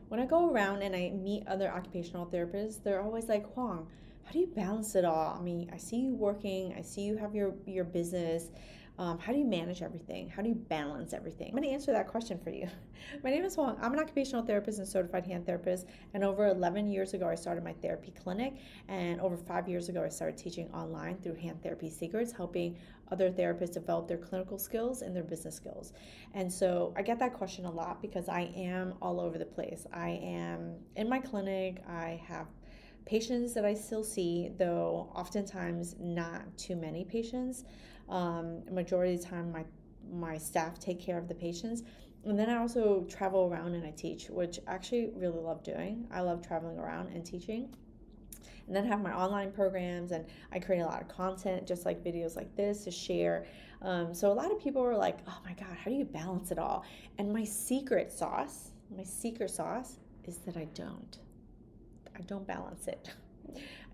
When I go around and I meet other occupational therapists, they're always like, Huang, how do you balance it all? I mean, I see you working, I see you have your business. How do you manage everything? How do you balance everything? I'm going to answer that question for you. My name is Huang. I'm an occupational therapist and certified hand therapist. And over 11 years ago, I started my therapy clinic. And over 5 years ago, I started teaching online through Hand Therapy Secrets, helping other therapists develop their clinical skills and their business skills. And so I get that question a lot because I am all over the place. I am in my clinic. I have patients that I still see, though oftentimes not too many patients. Majority of the time, my staff take care of the patients. And then I also travel around and I teach, which I actually really love doing. I love traveling around and teaching. And then I have my online programs, and I create a lot of content, just like videos like this to share. So a lot of people were like, oh my God, how do you balance it all? And my secret sauce is that I don't balance it.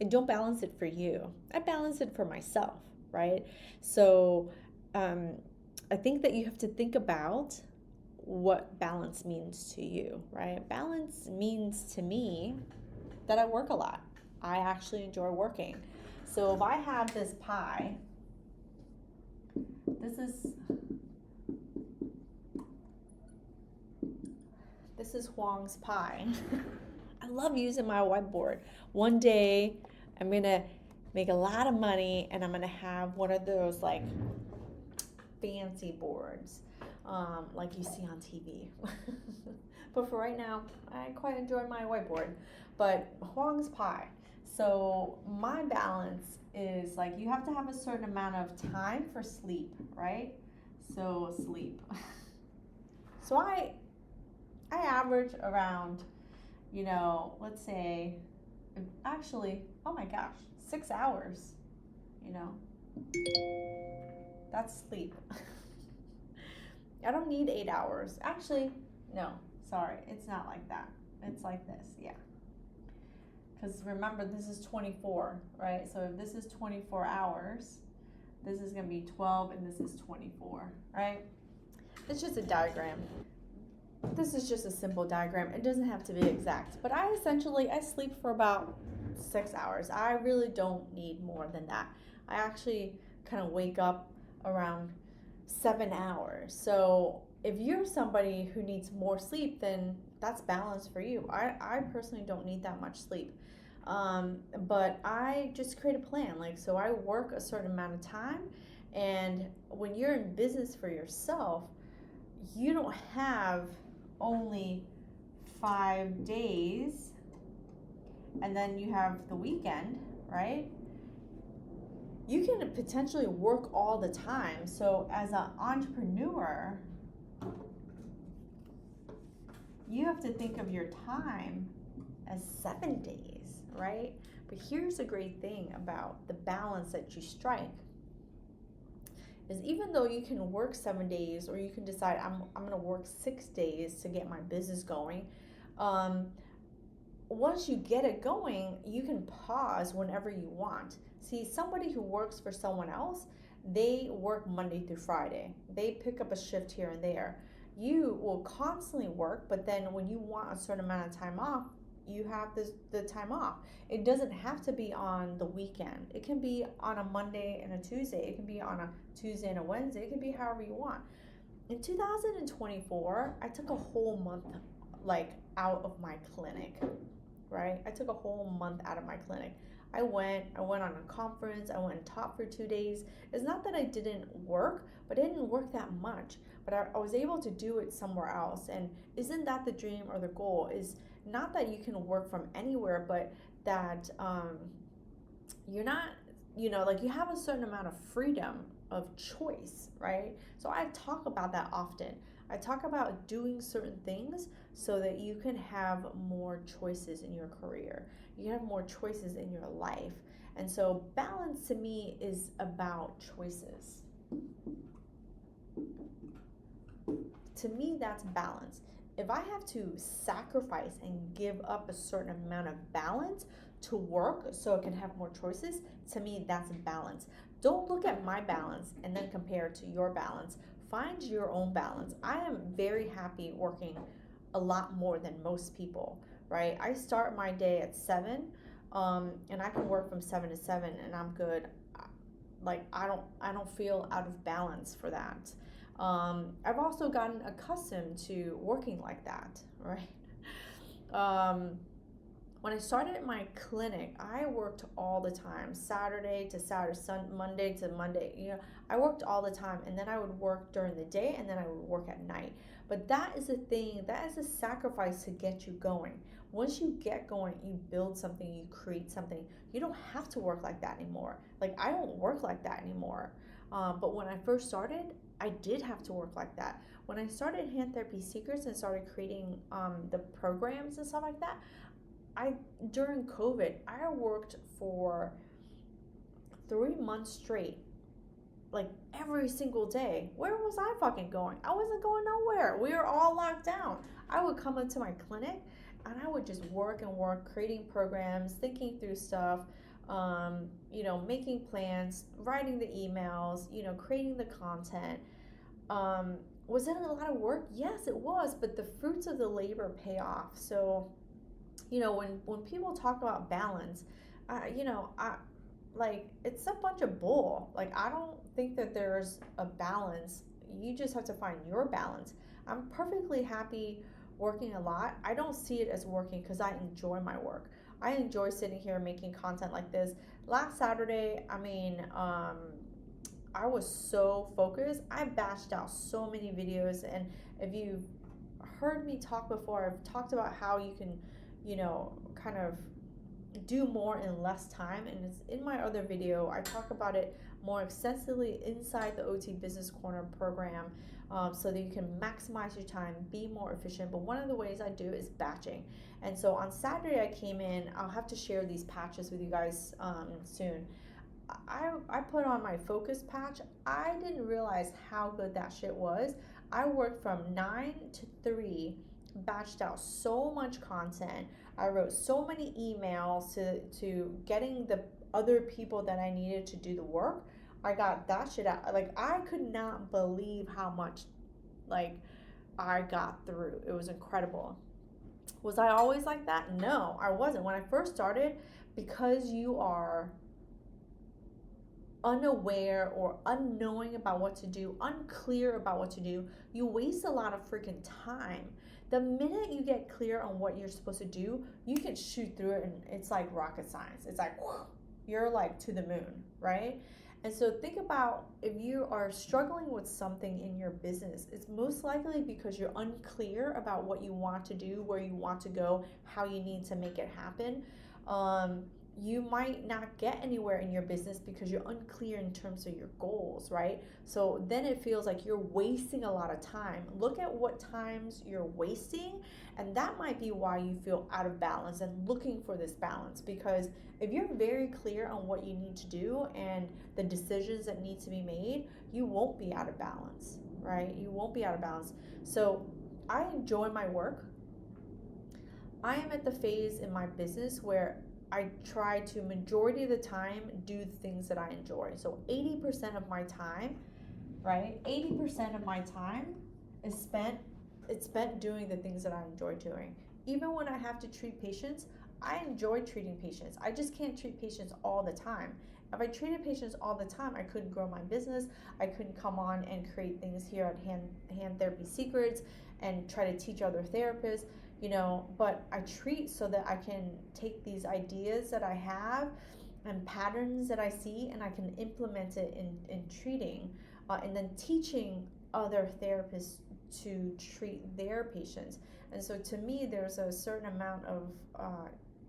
I don't balance it for you. I balance it for myself, right? So I think that you have to think about what balance means to you, right? Balance means to me that I work a lot. I actually enjoy working. So if I have this pie, this is Huang's pie. I love using my whiteboard. One day I'm gonna make a lot of money and I'm gonna have one of those like fancy boards like you see on TV. But for right now, I quite enjoy my whiteboard. But Huang's pie. So my balance is like you have to have a certain amount of time for sleep, right? So sleep. So I average around, let's say, actually, oh my gosh, 6 hours, you know, that's sleep. I don't need 8 hours. Actually, no, sorry, it's not like that. It's like this, yeah. Because remember, this is 24, right? So if this is 24 hours, this is going to be 12 and this is 24, right? It's just a diagram. This is just a simple diagram. It doesn't have to be exact. But I sleep for about 6 hours. I really don't need more than that. I actually kind of wake up around 7 hours. So if you're somebody who needs more sleep, then that's balance for you. I personally don't need that much sleep. But I just create a plan. So I work a certain amount of time. And when you're in business for yourself, you don't have only 5 days and then you have the weekend, right? You can potentially work all the time. So as an entrepreneur, you have to think of your time as 7 days, right? But here's a great thing about the balance that you strike is even though you can work 7 days or you can decide I'm going to work 6 days to get my business going, once you get it going, you can pause whenever you want. See, somebody who works for someone else, they work Monday through Friday. They pick up a shift here and there. You will constantly work, but then when you want a certain amount of time off, you have the time off. It doesn't have to be on the weekend. It can be on a Monday and a Tuesday. It can be on a Tuesday and a Wednesday. It can be however you want. In 2024, I took a whole month out of my clinic, right? I took a whole month out of my clinic. I went on a conference. I went and taught for 2 days. It's not that I didn't work, but I didn't work that much. But I was able to do it somewhere else. And isn't that the dream or the goal? Is not that you can work from anywhere, but that you're not, you have a certain amount of freedom of choice, right? So I talk about that often. I talk about doing certain things so that you can have more choices in your career. You have more choices in your life. And so balance to me is about choices. To me, that's balance. If I have to sacrifice and give up a certain amount of balance to work so I can have more choices, to me, that's balance. Don't look at my balance and then compare it to your balance. Find your own balance. I am very happy working a lot more than most people, right? I start my day at 7, and I can work from 7 to 7 and I'm good. Like I don't feel out of balance for that. I've also gotten accustomed to working like that, right? Um, when I started my clinic, I worked all the time, Saturday to Saturday, Monday to Monday. I worked all the time, and then I would work during the day, and then I would work at night. But that is a thing, that is a sacrifice to get you going. Once you get going, you build something, you create something. You don't have to work like that anymore. Like, I don't work like that anymore. But when I first started, I did have to work like that. When I started Hand Therapy Secrets and started creating the programs and stuff like that, I during COVID, I worked for 3 months straight, like every single day. Where was I fucking going? I wasn't going nowhere. We were all locked down. I would come into my clinic and I would just work and work, creating programs, thinking through stuff, making plans, writing the emails, creating the content. Was it a lot of work? Yes, it was, but the fruits of the labor pay off. So, when people talk about balance, I like, it's a bunch of bull. Like, I don't think that there's a balance. You just have to find your balance. I'm perfectly happy working a lot. I don't see it as working because I enjoy my work. I enjoy sitting here making content like this. Last Saturday, I was so focused. I batched out so many videos, and if you've heard me talk before, I've talked about how you can, kind of do more in less time, and it's in my other video. I talk about it more extensively inside the OT Business Corner program, so that you can maximize your time, be more efficient. But one of the ways I do is batching. And so on Saturday I came in, I'll have to share these patches with you guys soon. I put on my focus patch. I didn't realize how good that shit was. I worked from 9 to 3, batched out so much content. I wrote so many emails to getting the other people that I needed to do the work. I got that shit out. Like, I could not believe how much, like, I got through. It was incredible. Was I always like that? No, I wasn't. When I first started, because you are unaware or unknowing about what to do, unclear about what to do, you waste a lot of freaking time. The minute you get clear on what you're supposed to do, you can shoot through it, and it's like rocket science. It's like, whew, you're like to the moon, right? And so think about, if you are struggling with something in your business, it's most likely because you're unclear about what you want to do, where you want to go, how you need to make it happen. You might not get anywhere in your business because you're unclear in terms of your goals, right? So then it feels like you're wasting a lot of time. Look at what times you're wasting, and that might be why you feel out of balance and looking for this balance. Because if you're very clear on what you need to do and the decisions that need to be made, you won't be out of balance, right? You won't be out of balance. So I enjoy my work. I am at the phase in my business where I try to, majority of the time, do the things that I enjoy. So 80% of my time, right? 80% of my time is spent doing the things that I enjoy doing. Even when I have to treat patients, I enjoy treating patients. I just can't treat patients all the time. If I treated patients all the time, I couldn't grow my business. I couldn't come on and create things here at Hand Therapy Secrets and try to teach other therapists. But I treat so that I can take these ideas that I have and patterns that I see, and I can implement it in treating, and then teaching other therapists to treat their patients. And so to me, there's a certain amount of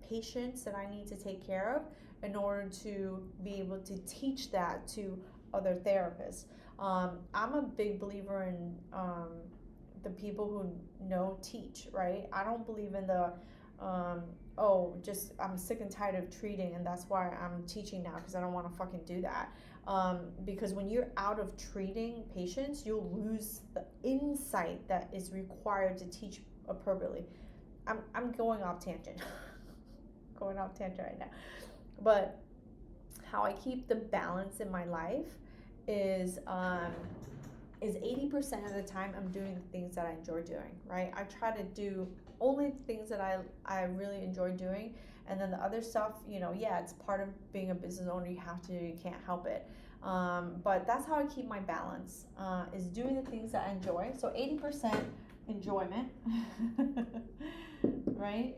patients that I need to take care of in order to be able to teach that to other therapists. I'm a big believer in the people who know teach, right? I don't believe in the I'm sick and tired of treating and that's why I'm teaching now, because I don't want to fucking do that. Because when you're out of treating patients, you'll lose the insight that is required to teach appropriately. I'm going off tangent. Going off tangent right now. But how I keep the balance in my life is is 80% of the time I'm doing the things that I enjoy doing, right? I try to do only things that I really enjoy doing, and then the other stuff, yeah, it's part of being a business owner. You can't help it. But that's how I keep my balance, is doing the things that I enjoy. So 80% enjoyment, right,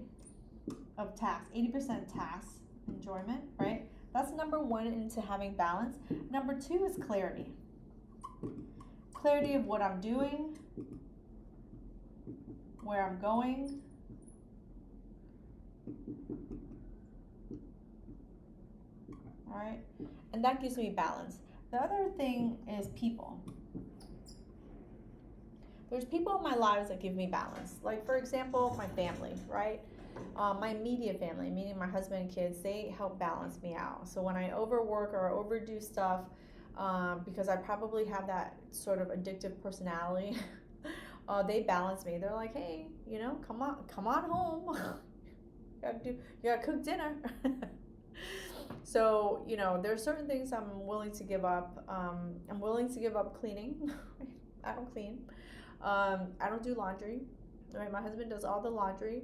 of tasks. 80% tasks, enjoyment, right? That's number one into having balance. Number two is clarity. Clarity of what I'm doing, where I'm going, all right? And that gives me balance. The other thing is people. There's people in my lives that give me balance. Like, for example, my family, right? My immediate family, meaning my husband and kids, they help balance me out. So when I overwork or overdo stuff, because I probably have that sort of addictive personality, they balance me. They're like, hey, come on home. you gotta cook dinner. So, there are certain things I'm willing to give up. I'm willing to give up cleaning. I don't clean. I don't do laundry. Right? My husband does all the laundry.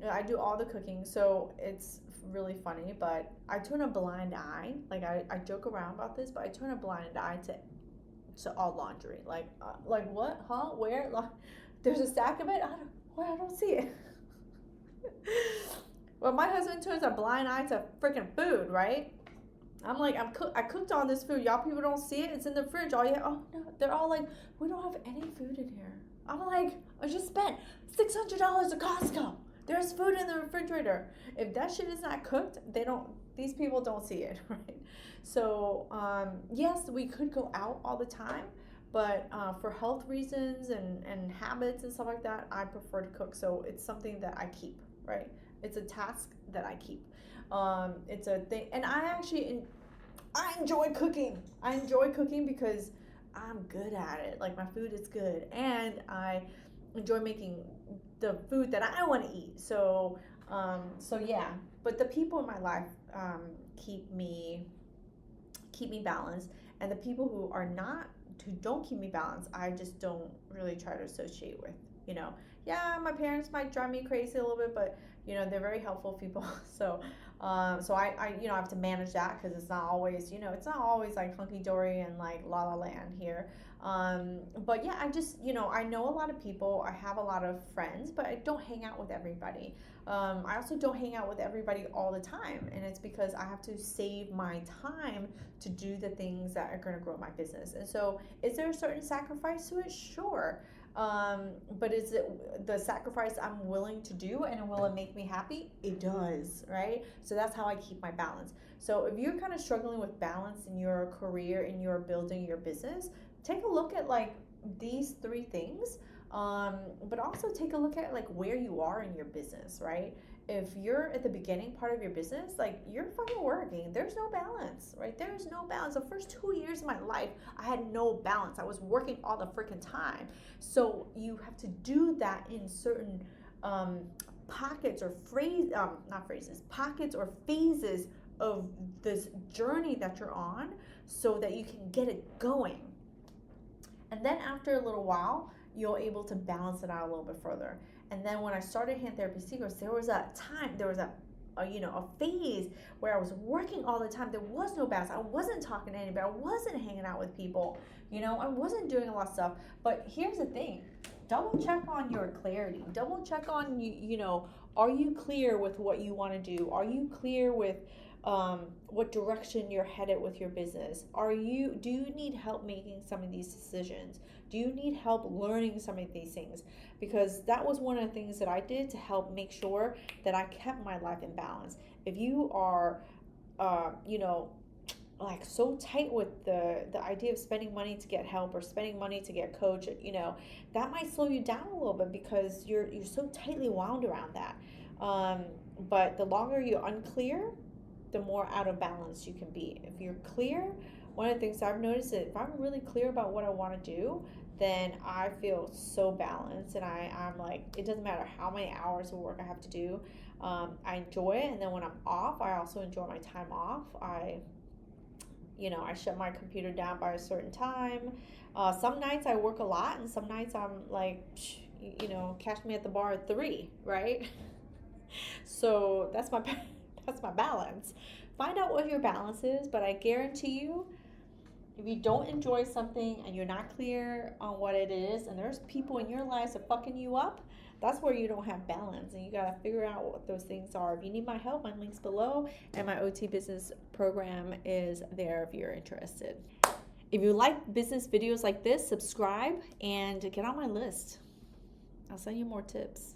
I do all the cooking. So it's really funny, but I turn a blind eye. Like, I joke around about this, but I turn a blind eye to all laundry. Like what? Huh? Where? There's a stack of it? I don't see it. Well, my husband turns a blind eye to freaking food, right? I'm like, I cooked all this food. Y'all people don't see it. It's in the fridge. Oh no. They're all like, we don't have any food in here. I'm like, I just spent $600 at Costco. There's food in the refrigerator. If that shit is not cooked, these people don't see it, right? So, yes, we could go out all the time, but for health reasons and habits and stuff like that, I prefer to cook. So it's something that I keep, right? It's a task that I keep. It's a thing, and I enjoy cooking. I enjoy cooking because I'm good at it. Like, my food is good, and I enjoy making the food that I want to eat. So yeah. But the people in my life keep me balanced, and the people who don't keep me balanced, I just don't really try to associate with. Yeah, my parents might drive me crazy a little bit, but they're very helpful people. So I have to manage that, because it's not always like hunky dory and like la la land here. But yeah, I know a lot of people. I have a lot of friends, but I don't hang out with everybody. I also don't hang out with everybody all the time, and it's because I have to save my time to do the things that are going to grow my business. And so, is there a certain sacrifice to it? Sure. But is it the sacrifice I'm willing to do, and will it make me happy? It does, right? So that's how I keep my balance. So if you're kind of struggling with balance in your career, in your building your business, take a look at like these three things. But also take a look at like where you are in your business, right? If you're at the beginning part of your business, like, you're fucking working, there's no balance, right? There is no balance. The first 2 years of my life, I had no balance. I was working all the freaking time. So you have to do that in certain pockets or pockets or phases of this journey that you're on, so that you can get it going. And then after a little while, you're able to balance it out a little bit further. And then when I started Hand Therapy Secrets, there was a phase where I was working all the time. There was no balance. I wasn't talking to anybody. I wasn't hanging out with people. I wasn't doing a lot of stuff. But here's the thing. Double check on your clarity. Double check on, are you clear with what you want to do? Are you clear with what direction you're headed with your business? Do you need help making some of these decisions? Do you need help learning some of these things? Because that was one of the things that I did to help make sure that I kept my life in balance. If you are, like, so tight with the idea of spending money to get help or spending money to get coach, that might slow you down a little bit, because you're so tightly wound around that. But the longer you're unclear, the more out of balance you can be. If you're clear, one of the things I've noticed is if I'm really clear about what I want to do, then I feel so balanced, and I'm like, it doesn't matter how many hours of work I have to do. I enjoy it, and then when I'm off, I also enjoy my time off. I shut my computer down by a certain time. Some nights I work a lot, and some nights I'm like, catch me at the bar at 3, right? So that's my balance. Find out what your balance is, but I guarantee you, if you don't enjoy something and you're not clear on what it is, and there's people in your lives that are fucking you up, that's where you don't have balance, and you got to figure out what those things are. If you need my help, my link's below, and my OT business program is there if you're interested. If you like business videos like this, subscribe and get on my list. I'll send you more tips.